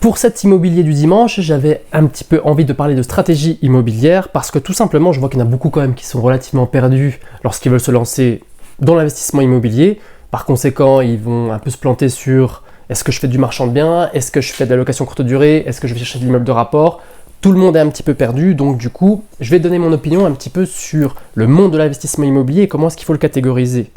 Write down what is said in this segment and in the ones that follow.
Pour cet immobilier du dimanche, j'avais un petit peu envie de parler de stratégie immobilière parce que tout simplement, je vois qu'il y en a beaucoup quand même qui sont relativement perdus lorsqu'ils veulent se lancer dans l'investissement immobilier. Par conséquent, ils vont un peu se planter sur est-ce que je fais du marchand de biens, est-ce que je fais de la location courte durée, est-ce que je vais chercher de l'immeuble de rapport. Tout le monde est un petit peu perdu, donc du coup, je vais donner mon opinion un petit peu sur le monde de l'investissement immobilier et comment est-ce qu'il faut le catégoriser.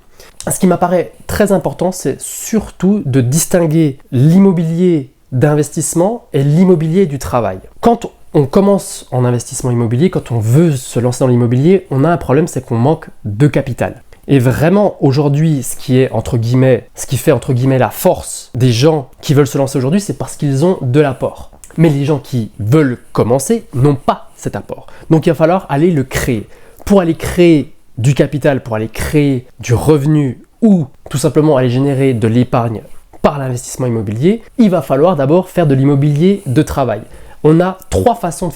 Ce qui m'apparaît très important, c'est surtout de distinguer l'immobilier d'investissement et l'immobilier du travail. Quand on commence en investissement immobilier, quand on veut se lancer dans l'immobilier, on a un problème, c'est qu'on manque de capital. Et vraiment, aujourd'hui, ce qui fait entre guillemets la force des gens qui veulent se lancer aujourd'hui, c'est parce qu'ils ont de l'apport. Mais les gens qui veulent commencer n'ont pas cet apport. Donc il va falloir aller le créer. Pour aller créer du capital, pour aller créer du revenu ou tout simplement aller générer de l'épargne par l'investissement immobilier, il va falloir d'abord faire de l'immobilier de travail. On a trois façons de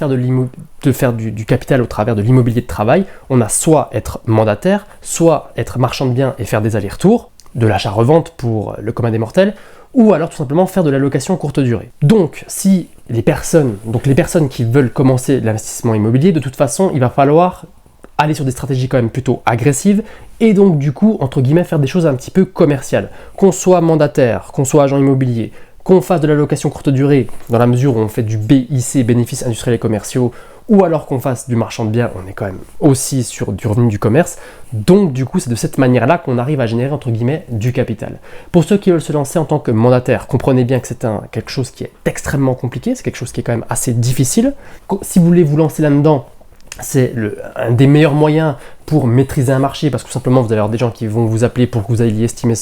faire du capital au travers de l'immobilier de travail. On a soit être mandataire, soit être marchand de biens et faire des allers-retours, de l'achat-revente pour le commun des mortels, ou alors tout simplement faire de la location courte durée. Donc, si les personnes qui veulent commencer l'investissement immobilier, de toute façon, il va falloir aller sur des stratégies quand même plutôt agressives et donc du coup, entre guillemets, faire des choses un petit peu commerciales. Qu'on soit mandataire, qu'on soit agent immobilier, qu'on fasse de la location courte durée, dans la mesure où on fait du BIC, bénéfices industriels et commerciaux, ou alors qu'on fasse du marchand de biens, on est quand même aussi sur du revenu du commerce. Donc du coup, c'est de cette manière-là qu'on arrive à générer, entre guillemets, du capital. Pour ceux qui veulent se lancer en tant que mandataire, comprenez bien que c'est quelque chose qui est extrêmement compliqué, c'est quelque chose qui est quand même assez difficile. Si vous voulez vous lancer là-dedans, c'est un des meilleurs moyens pour maîtriser un marché parce que tout simplement vous allez avoir des gens qui vont vous appeler pour que vous alliez estimer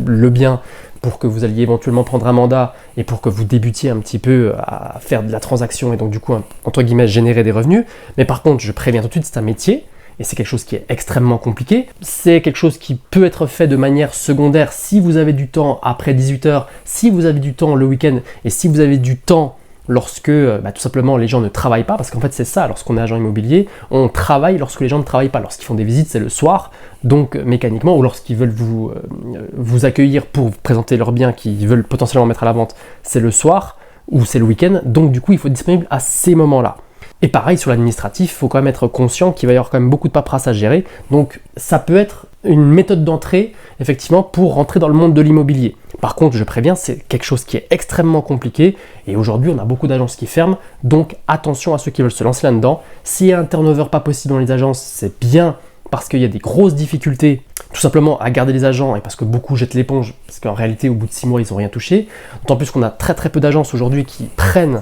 le bien, pour que vous alliez éventuellement prendre un mandat et pour que vous débutiez un petit peu à faire de la transaction et donc du coup entre guillemets générer des revenus. Mais par contre, je préviens tout de suite, c'est un métier et c'est quelque chose qui est extrêmement compliqué. C'est quelque chose qui peut être fait de manière secondaire si vous avez du temps après 18h, si vous avez du temps le week-end et si vous avez du temps lorsque tout simplement les gens ne travaillent pas, parce qu'en fait c'est ça, lorsqu'on est agent immobilier, on travaille lorsque les gens ne travaillent pas. Lorsqu'ils font des visites, c'est le soir, donc mécaniquement, ou lorsqu'ils veulent vous accueillir pour vous présenter leurs biens qu'ils veulent potentiellement mettre à la vente, c'est le soir ou c'est le week-end, donc du coup il faut être disponible à ces moments-là. Et pareil sur l'administratif, il faut quand même être conscient qu'il va y avoir quand même beaucoup de paperasse à gérer, donc ça peut être une méthode d'entrée effectivement pour rentrer dans le monde de l'immobilier. Par contre, je préviens, c'est quelque chose qui est extrêmement compliqué et aujourd'hui on a beaucoup d'agences qui ferment, donc attention à ceux qui veulent se lancer là-dedans. S'il y a un turnover pas possible dans les agences, c'est bien parce qu'il y a des grosses difficultés tout simplement à garder les agents et parce que beaucoup jettent l'éponge, parce qu'en réalité au bout de 6 mois ils n'ont rien touché. D'autant plus qu'on a très très peu d'agences aujourd'hui qui prennent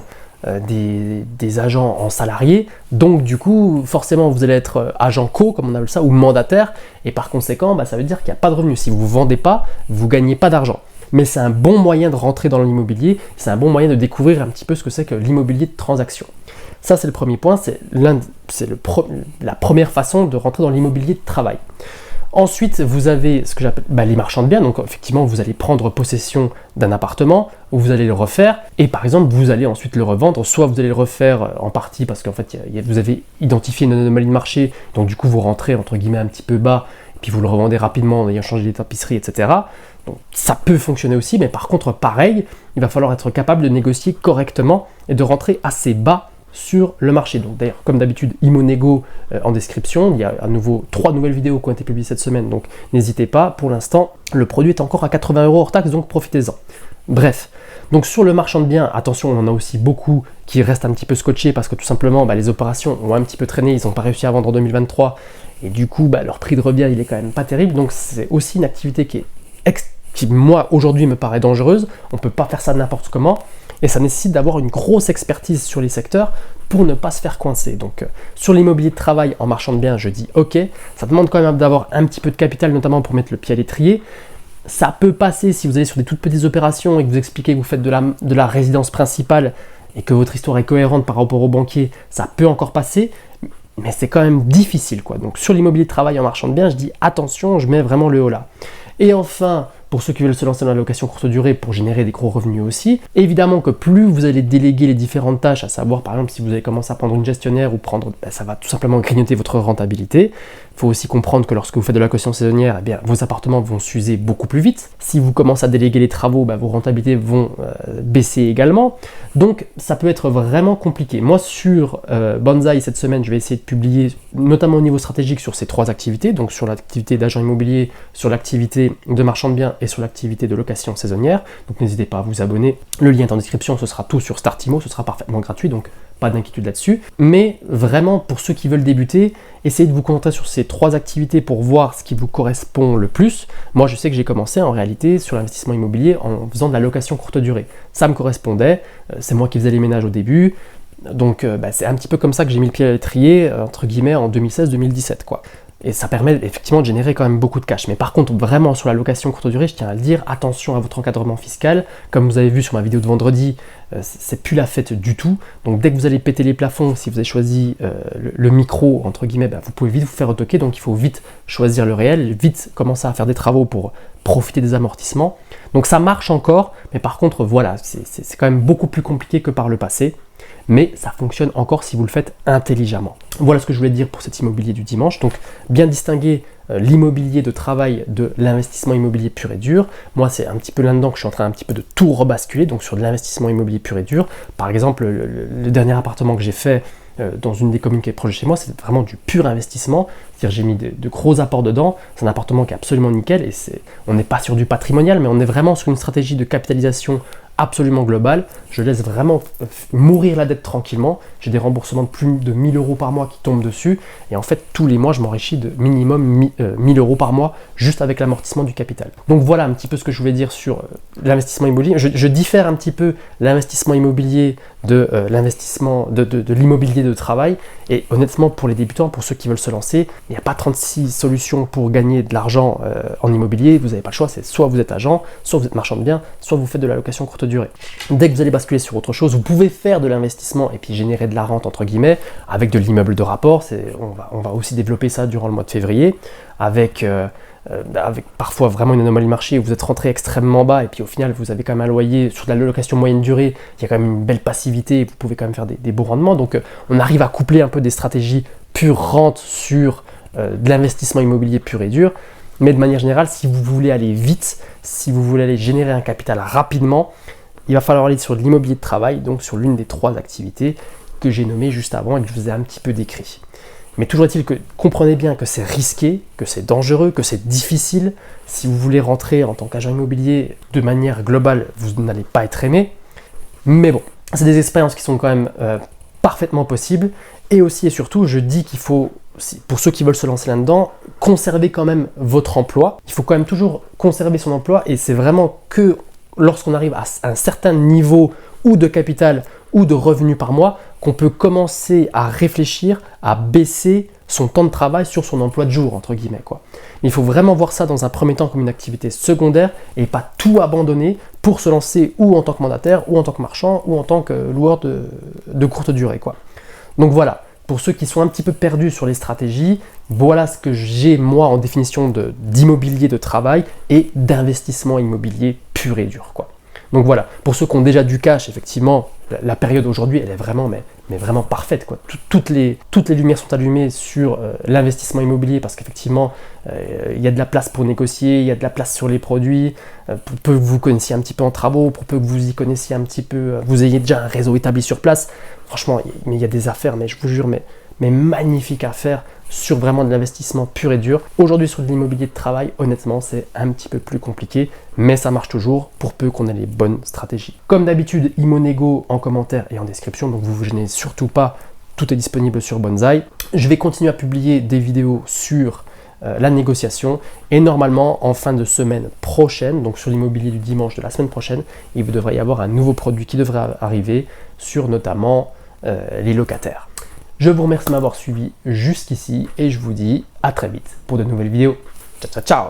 des agents en salarié, donc du coup forcément vous allez être agent co comme on appelle ça ou mandataire et par conséquent ça veut dire qu'il n'y a pas de revenus. Si vous ne vendez pas, vous ne gagnez pas d'argent. Mais c'est un bon moyen de rentrer dans l'immobilier, c'est un bon moyen de découvrir un petit peu ce que c'est que l'immobilier de transaction. Ça c'est le premier point, c'est la première façon de rentrer dans l'immobilier de travail. Ensuite, vous avez ce que j'appelle les marchands de biens. Donc, effectivement, vous allez prendre possession d'un appartement où vous allez le refaire et par exemple, vous allez ensuite le revendre. Soit vous allez le refaire en partie parce qu'en fait, vous avez identifié une anomalie de marché. Donc, du coup, vous rentrez entre guillemets un petit peu bas et puis vous le revendez rapidement en ayant changé les tapisseries, etc. Donc, ça peut fonctionner aussi, mais par contre, pareil, il va falloir être capable de négocier correctement et de rentrer assez bas sur le marché. Donc d'ailleurs, comme d'habitude, Imonego en description. Il y a à nouveau 3 nouvelles vidéos qui ont été publiées cette semaine, donc n'hésitez pas. Pour l'instant, le produit est encore à 80 € hors taxe, donc profitez-en. Bref, donc sur le marchand de biens, attention, on en a aussi beaucoup qui restent un petit peu scotchés parce que tout simplement, les opérations ont un petit peu traîné, ils n'ont pas réussi à vendre en 2023 et du coup, leur prix de revient, il est quand même pas terrible. Donc c'est aussi une activité qui moi, aujourd'hui, me paraît dangereuse. On ne peut pas faire ça n'importe comment. Et ça nécessite d'avoir une grosse expertise sur les secteurs pour ne pas se faire coincer. Donc sur l'immobilier de travail en marchand de biens, je dis ok, ça demande quand même d'avoir un petit peu de capital, notamment pour mettre le pied à l'étrier. Ça peut passer si vous allez sur des toutes petites opérations et que vous expliquez que vous faites de la résidence principale et que votre histoire est cohérente par rapport au banquier, ça peut encore passer, mais c'est quand même difficile, quoi. Donc sur l'immobilier de travail en marchand de biens, je dis attention, je mets vraiment le haut là. Et enfin, pour ceux qui veulent se lancer dans la location courte durée pour générer des gros revenus aussi, évidemment que plus vous allez déléguer les différentes tâches, à savoir par exemple si vous allez commencer à prendre une gestionnaire ou prendre, ça va tout simplement grignoter votre rentabilité. Il faut aussi comprendre que lorsque vous faites de la location saisonnière, eh bien, vos appartements vont s'user beaucoup plus vite. Si vous commencez à déléguer les travaux, vos rentabilités vont baisser également. Donc ça peut être vraiment compliqué. Moi sur Bonsaï cette semaine, je vais essayer de publier notamment au niveau stratégique sur ces 3 activités, donc sur l'activité d'agent immobilier, sur l'activité de marchand de biens et sur l'activité de location saisonnière. Donc n'hésitez pas à vous abonner. Le lien est en description, ce sera tout sur Startimo, ce sera parfaitement gratuit, donc pas d'inquiétude là-dessus. Mais vraiment, pour ceux qui veulent débuter, essayez de vous concentrer sur ces 3 activités pour voir ce qui vous correspond le plus. Moi, je sais que j'ai commencé en réalité sur l'investissement immobilier en faisant de la location courte durée. Ça me correspondait, c'est moi qui faisais les ménages au début. Donc c'est un petit peu comme ça que j'ai mis le pied à l'étrier, entre guillemets, en 2016-2017, quoi. Et ça permet effectivement de générer quand même beaucoup de cash. Mais par contre, vraiment sur la location courte durée, je tiens à le dire, attention à votre encadrement fiscal. Comme vous avez vu sur ma vidéo de vendredi, c'est plus la fête du tout. Donc dès que vous allez péter les plafonds, si vous avez choisi le micro, entre guillemets, vous pouvez vite vous faire retoquer. Donc il faut vite choisir le réel, vite commencer à faire des travaux pour profiter des amortissements. Donc ça marche encore, mais par contre, voilà, c'est quand même beaucoup plus compliqué que par le passé. Mais ça fonctionne encore si vous le faites intelligemment. Voilà ce que je voulais dire pour cet immobilier du dimanche. Donc bien distinguer l'immobilier de travail de l'investissement immobilier pur et dur. Moi, c'est un petit peu là-dedans que je suis en train un petit peu de tout rebasculer, donc sur de l'investissement immobilier pur et dur. Par exemple, le dernier appartement que j'ai fait dans une des communes qui est proche de chez moi, c'est vraiment du pur investissement. C'est-à-dire j'ai mis de gros apports dedans. C'est un appartement qui est absolument nickel et on n'est pas sur du patrimonial, mais on est vraiment sur une stratégie de capitalisation absolument global. Je laisse vraiment mourir la dette tranquillement. J'ai des remboursements de plus de 1000 € par mois qui tombent dessus. Et en fait, tous les mois, je m'enrichis de minimum 1000 € par mois juste avec l'amortissement du capital. Donc voilà un petit peu ce que je voulais dire sur l'investissement immobilier. Je diffère un petit peu l'investissement immobilier de l'investissement de l'immobilier de travail. Et honnêtement, pour les débutants, pour ceux qui veulent se lancer, il n'y a pas 36 solutions pour gagner de l'argent en immobilier. Vous n'avez pas le choix. C'est soit vous êtes agent, soit vous êtes marchand de biens, soit vous faites de la location courte durée. Dès que vous allez basculer sur autre chose, vous pouvez faire de l'investissement et puis générer de la rente entre guillemets avec de l'immeuble de rapport. On va aussi développer ça durant le mois de février avec parfois vraiment une anomalie marché où vous êtes rentré extrêmement bas et puis au final vous avez quand même un loyer sur de la location moyenne durée, il y a quand même une belle passivité et vous pouvez quand même faire des beaux rendements. Donc on arrive à coupler un peu des stratégies pure rente sur de l'investissement immobilier pur et dur. Mais de manière générale, si vous voulez aller vite, si vous voulez aller générer un capital rapidement, il va falloir aller sur de l'immobilier de travail, donc sur l'une des 3 activités que j'ai nommées juste avant et que je vous ai un petit peu décrit. Mais toujours est-il que comprenez bien que c'est risqué, que c'est dangereux, que c'est difficile. Si vous voulez rentrer en tant qu'agent immobilier de manière globale, vous n'allez pas être aimé. Mais bon, c'est des expériences qui sont quand même parfaitement possibles. Et aussi et surtout, je dis qu'il faut, pour ceux qui veulent se lancer là-dedans, conserver quand même votre emploi. Il faut quand même toujours conserver son emploi et c'est vraiment que lorsqu'on arrive à un certain niveau ou de capital ou de revenus par mois qu'on peut commencer à réfléchir à baisser son temps de travail sur son emploi de jour, entre guillemets, quoi. Mais il faut vraiment voir ça dans un premier temps comme une activité secondaire et pas tout abandonner pour se lancer ou en tant que mandataire, ou en tant que marchand, ou en tant que loueur de courte durée, quoi. Donc voilà, pour ceux qui sont un petit peu perdus sur les stratégies, voilà ce que j'ai moi en définition d'immobilier de travail et d'investissement immobilier pur et dur, quoi. Donc voilà, pour ceux qui ont déjà du cash, effectivement, la période aujourd'hui, elle est vraiment, mais vraiment parfaite, quoi. Toutes les lumières sont allumées sur l'investissement immobilier parce qu'effectivement, il y a de la place pour négocier, il y a de la place sur les produits, pour peu que vous connaissiez un petit peu en travaux, pour peu que vous y connaissiez un petit peu, vous ayez déjà un réseau établi sur place. Franchement, il y a des affaires, mais je vous jure, mais magnifiques affaires sur vraiment de l'investissement pur et dur. Aujourd'hui, sur de l'immobilier de travail, honnêtement, c'est un petit peu plus compliqué, mais ça marche toujours pour peu qu'on ait les bonnes stratégies. Comme d'habitude, Imonego en commentaire et en description, donc vous vous gênez surtout pas, tout est disponible sur Bonsaï. Je vais continuer à publier des vidéos sur la négociation et normalement en fin de semaine prochaine, donc sur l'immobilier du dimanche de la semaine prochaine, il vous devrait y avoir un nouveau produit qui devrait arriver sur notamment les locataires. Je vous remercie de m'avoir suivi jusqu'ici et je vous dis à très vite pour de nouvelles vidéos. Ciao, ciao, ciao!